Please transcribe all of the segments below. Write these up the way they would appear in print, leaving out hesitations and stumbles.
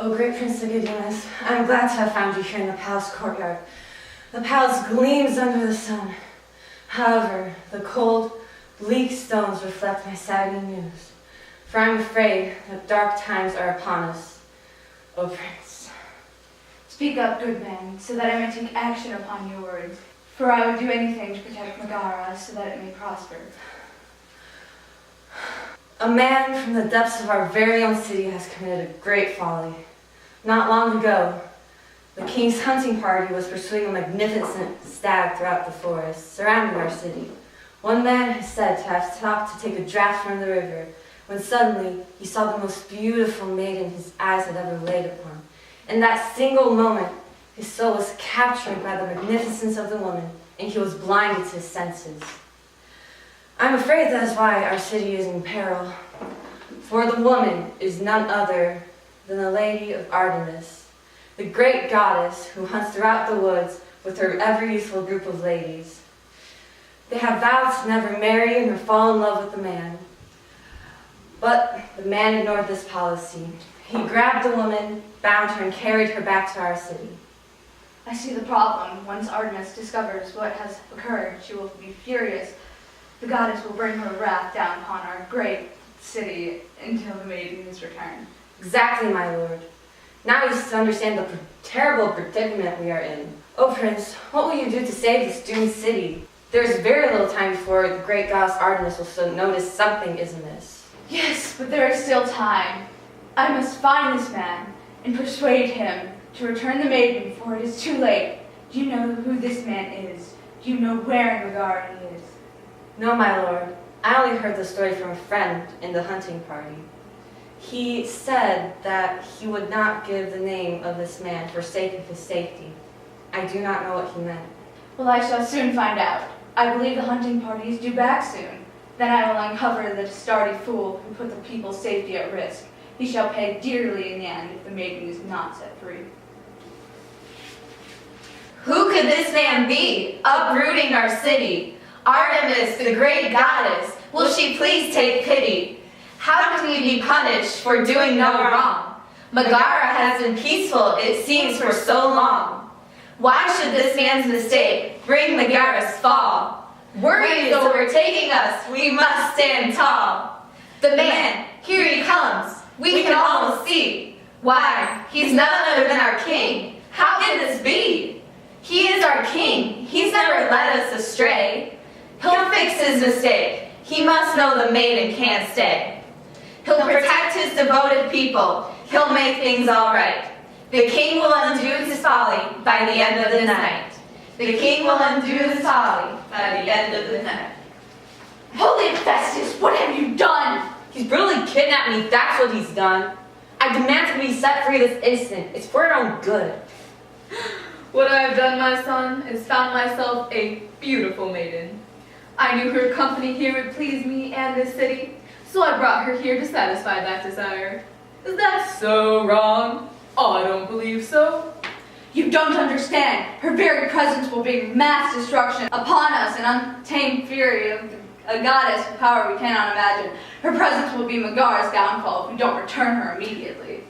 O great Prince Nicodemus, I am glad to have found you here in the palace courtyard. The palace gleams under the sun. However, the cold, bleak stones reflect my saddening news, for I am afraid that dark times are upon us, O Prince. Speak up, good man, so that I may take action upon your words, for I would do anything to protect Megara so that it may prosper. A man from the depths of our very own city has committed a great folly. Not long ago, the king's hunting party was pursuing a magnificent stag throughout the forest surrounding our city. One man is said to have stopped to take a draught from the river, when suddenly he saw the most beautiful maiden his eyes had ever laid upon. In that single moment, his soul was captured by the magnificence of the woman, and he was blinded to his senses. I'm afraid that is why our city is in peril, for the woman is none other than the Lady of Artemis, the great goddess who hunts throughout the woods with her ever-youthful group of ladies. They have vowed to never marry nor fall in love with the man. But the man ignored this policy. He grabbed the woman, bound her, and carried her back to our city. I see the problem. Once Artemis discovers what has occurred, she will be furious. The goddess will bring her wrath down upon our great city until the maiden is returned. Exactly, my lord. Now we understand the terrible predicament we are in. Oh, Prince, what will you do to save this doomed city? There is very little time before the great goddess Artemis will notice something is amiss. Yes, but there is still time. I must find this man and persuade him to return the maiden before it is too late. Do you know who this man is? Do you know where in Megara he is? No, my lord. I only heard the story from a friend in the hunting party. He said that he would not give the name of this man for sake of his safety. I do not know what he meant. Well, I shall soon find out. I believe the hunting party is due back soon. Then I will uncover the stardy fool who put the people's safety at risk. He shall pay dearly in the end if the maiden is not set free. Who could this man be, uprooting our city? Artemis, the great goddess, will she please take pity? How can we be punished for doing no wrong? Megara has been peaceful, it seems, for so long. Why should this man's mistake bring Megara's fall? Worry is overtaking us, we must stand tall. The man, here he comes, we can almost see. Why, he's none other than our king. How can this be? He is our king, he's never led us astray. He'll fix his mistake, he must know the maiden can't stay. He'll protect his devoted people, he'll make things all right. The king will undo his folly by the end of the night. The king will undo his folly by the end of the night. Holy Festus, what have you done? He's brutally kidnapped me, that's what he's done. I demand to be set free this instant. It's for your own good. What I have done, my son, is found myself a beautiful maiden. I knew her company here would please me and this city, so I brought her here to satisfy that desire. Is that so wrong? I don't believe so. You don't understand. Her very presence will bring mass destruction upon us, an untamed fury of a goddess with power we cannot imagine. Her presence will be Megara's downfall if we don't return her immediately.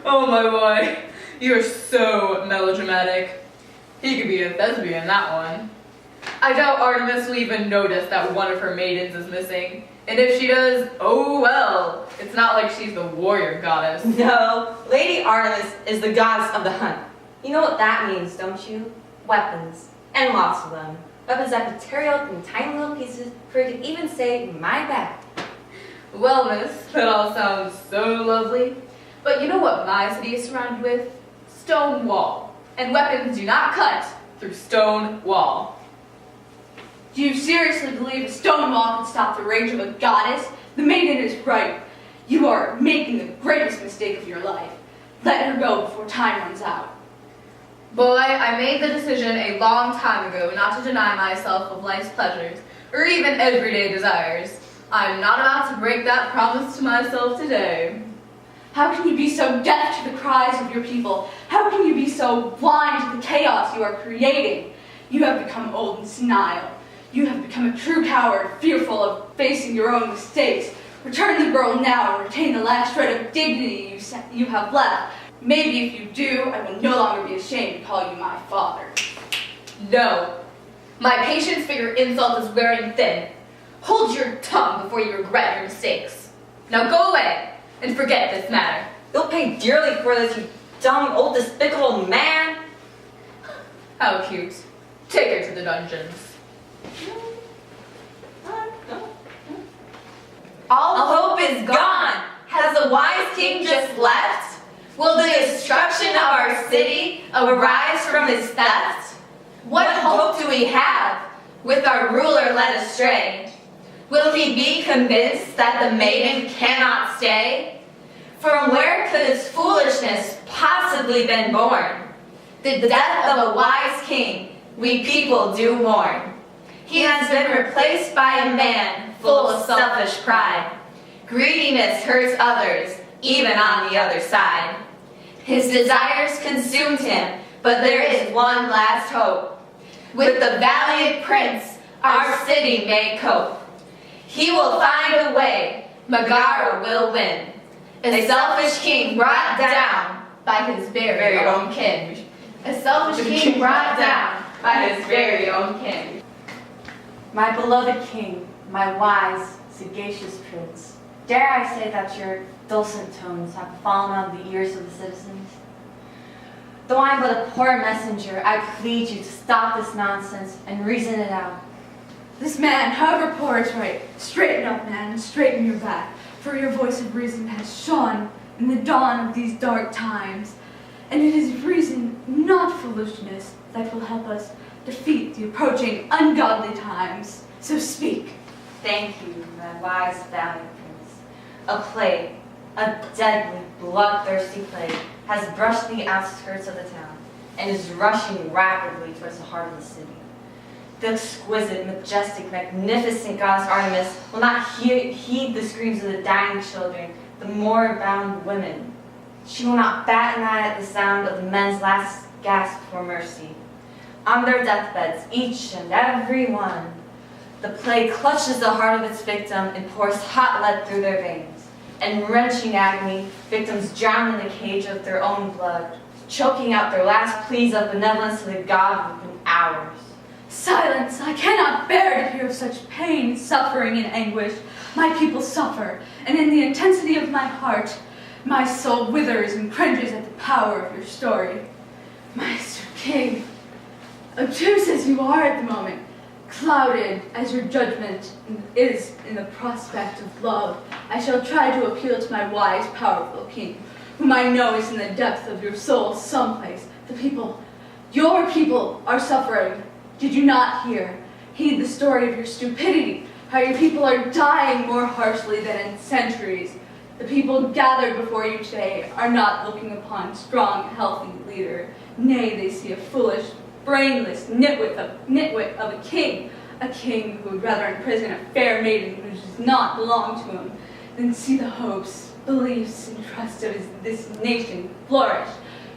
Oh my boy, you're so melodramatic. He could be a thespian, that one. I doubt Artemis will even notice that one of her maidens is missing. And if she does, oh well. It's not like she's the warrior goddess. No, Lady Artemis is the goddess of the hunt. You know what that means, don't you? Weapons. And lots of them. Weapons that could tear you up in tiny little pieces, for you could even say, my back. Well, miss, that all sounds so lovely. But you know what my city is surrounded with? Stone wall. And weapons do not cut through stone wall. Do you seriously believe a stone wall can stop the rage of a goddess? The maiden is right. You are making the greatest mistake of your life. Let her go before time runs out. Boy, I made the decision a long time ago not to deny myself of life's pleasures, or even everyday desires. I'm not about to break that promise to myself today. How can you be so deaf to the cries of your people? How can you be so blind to the chaos you are creating? You have become old and senile. You have become a true coward, fearful of facing your own mistakes. Return the girl now and retain the last shred of dignity you have left. Maybe if you do, I will no longer be ashamed to call you my father. No. My patience for your insult is wearing thin. Hold your tongue before you regret your mistakes. Now go away and forget this matter. You'll pay dearly for this, you dumb, old, despicable man. How cute. Take her to the dungeons. All hope is gone. Has the wise king just left? Will the destruction of our city arise from his theft? What hope do we have with our ruler led astray? Will he be convinced that the maiden cannot stay? From where could his foolishness possibly been born? The death of a wise king we people do mourn. He has been replaced by a man full of selfish pride. Greediness hurts others, even on the other side. His desires consumed him, but there is one last hope. With the valiant prince, our city may cope. He will find a way, Megara will win. A selfish king brought down by his very own kin. A selfish king brought down by his very own kin. My beloved king, my wise, sagacious prince, dare I say that your dulcet tones have fallen on the ears of the citizens? Though I am but a poor messenger, I plead you to stop this nonsense and reason it out. This man, however poor, is right. Straighten up, man, and straighten your back, for your voice of reason has shone in the dawn of these dark times. And it is reason, not foolishness, that will help us defeat the approaching ungodly times. So speak. Thank you, my wise, valiant prince. A plague, a deadly, bloodthirsty plague, has brushed the outskirts of the town and is rushing rapidly towards the heart of the city. The exquisite, majestic, magnificent goddess Artemis will not heed the screams of the dying children, the moribund women. She will not bat an eye at the sound of the men's last gasp for mercy. On their deathbeds, each and every one, the plague clutches the heart of its victim and pours hot lead through their veins. In wrenching agony, victims drown in the cage of their own blood, choking out their last pleas of benevolence to the god within hours. Silence! I cannot bear to hear of such pain, suffering, and anguish. My people suffer, and in the intensity of my heart, my soul withers and cringes at the power of your story. Master King, obtuse as you are at the moment, clouded as your judgment is in the prospect of love, I shall try to appeal to my wise, powerful king, whom I know is in the depth of your soul someplace. The people, your people, are suffering. Did you not hear? Heed the story of your stupidity, how your people are dying more harshly than in centuries. The people gathered before you today are not looking upon strong, healthy leader. Nay, they see a foolish, brainless nitwit of a king who would rather imprison a fair maiden who does not belong to him than see the hopes, beliefs, and trust of this nation flourish.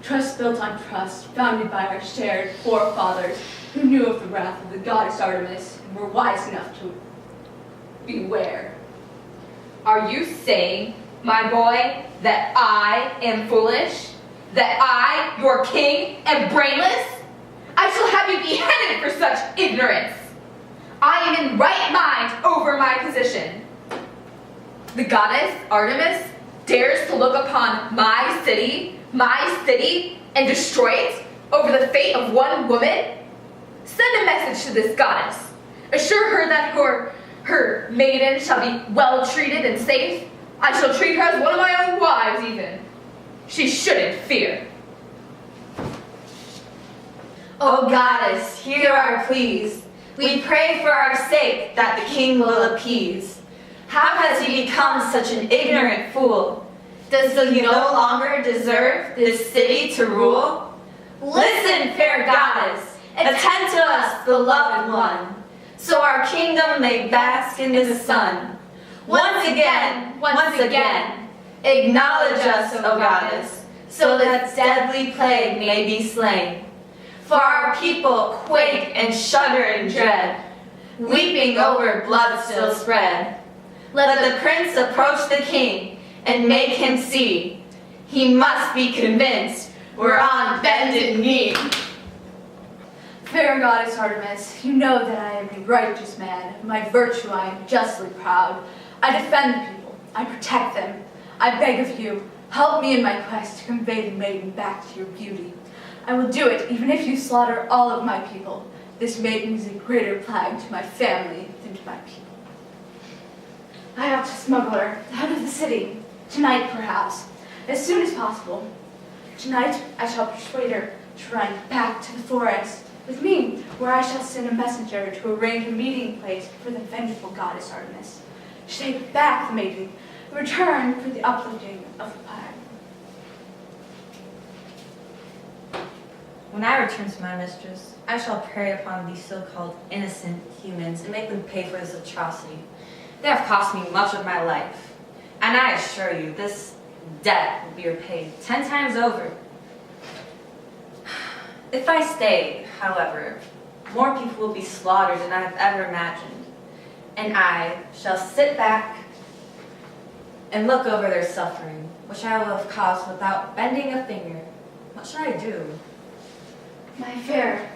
Trust built on trust, founded by our shared forefathers who knew of the wrath of the goddess Artemis and were wise enough to beware. Are you saying, my boy, that I am foolish? That I, your king, am brainless? I shall have you beheaded for such ignorance. I am in right mind over my position. The goddess Artemis dares to look upon my city, and destroy it over the fate of one woman? Send a message to this goddess. Assure her that her maiden shall be well treated and safe. I shall treat her as one of my own wives even. She shouldn't fear. O goddess, hear our pleas. We pray for our sake that the king will appease. How has he become such an ignorant fool? Does he no longer deserve this city to rule? Listen, fair goddess, attend to us, the loved one, so our kingdom may bask in the sun. Once again, acknowledge us, O goddess, so that deadly plague may be slain. For our people quake and shudder in dread. weeping over blood still spread. Let the prince approach the king and make him see. He must be convinced we're on bended knee. Fair goddess Artemis, you know that I am a righteous man. Of my virtue I am justly proud. I defend the people. I protect them. I beg of you, help me in my quest to convey the maiden back to your beauty. I will do it even if you slaughter all of my people. This maiden is a greater plague to my family than to my people. I have to smuggle her out of the city. Tonight, perhaps. As soon as possible. Tonight, I shall persuade her to run back to the forest with me, where I shall send a messenger to arrange a meeting place for the vengeful goddess Artemis. To take back the maiden, in return for the uplifting of the plague. When I return to my mistress, I shall prey upon these so-called innocent humans and make them pay for this atrocity. They have cost me much of my life, and I assure you, this debt will be repaid 10 times over. If I stay, however, more people will be slaughtered than I have ever imagined, and I shall sit back and look over their suffering, which I will have caused without bending a finger. What should I do? My fair,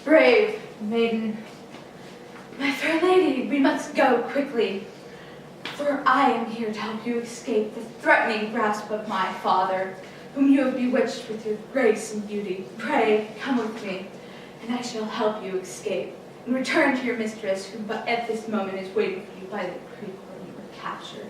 brave maiden, my fair lady, we must go quickly, for I am here to help you escape the threatening grasp of my father, whom you have bewitched with your grace and beauty. Pray, come with me, and I shall help you escape, and return to your mistress, who at this moment is waiting for you by the creek where you were captured.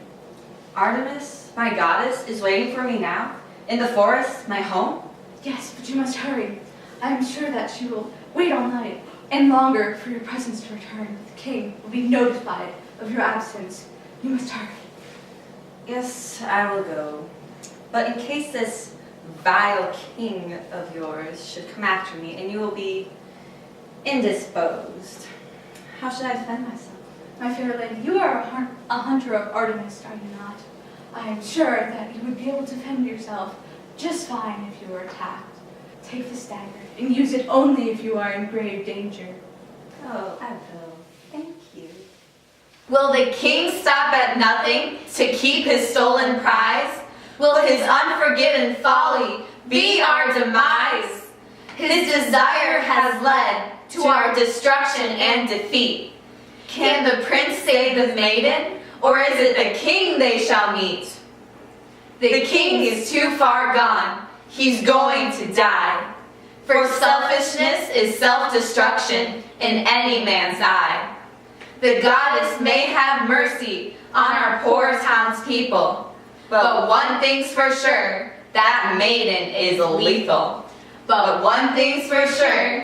Artemis, my goddess, is waiting for me now? In the forest, my home? Yes, but you must hurry. I am sure that she will wait all night and longer for your presence to return. The king will be notified of your absence. You must hurry. Yes, I will go. But in case this vile king of yours should come after me and you will be indisposed, how should I defend myself? My fair lady, you are a hunter of Artemis, are you not? I am sure that you would be able to defend yourself just fine if you were attacked. Take this dagger and use it only if you are in grave danger. Oh, I will. Thank you. Will the king stop at nothing to keep his stolen prize? Will his unforgiven folly be our demise? His desire has led to our destruction and defeat. Can the prince save the maiden, or is it the king they shall meet? The king is too far gone. He's going to die. For selfishness is self-destruction in any man's eye. The goddess may have mercy on our poor townspeople, but one thing's for sure, that maiden is lethal. But one thing's for sure,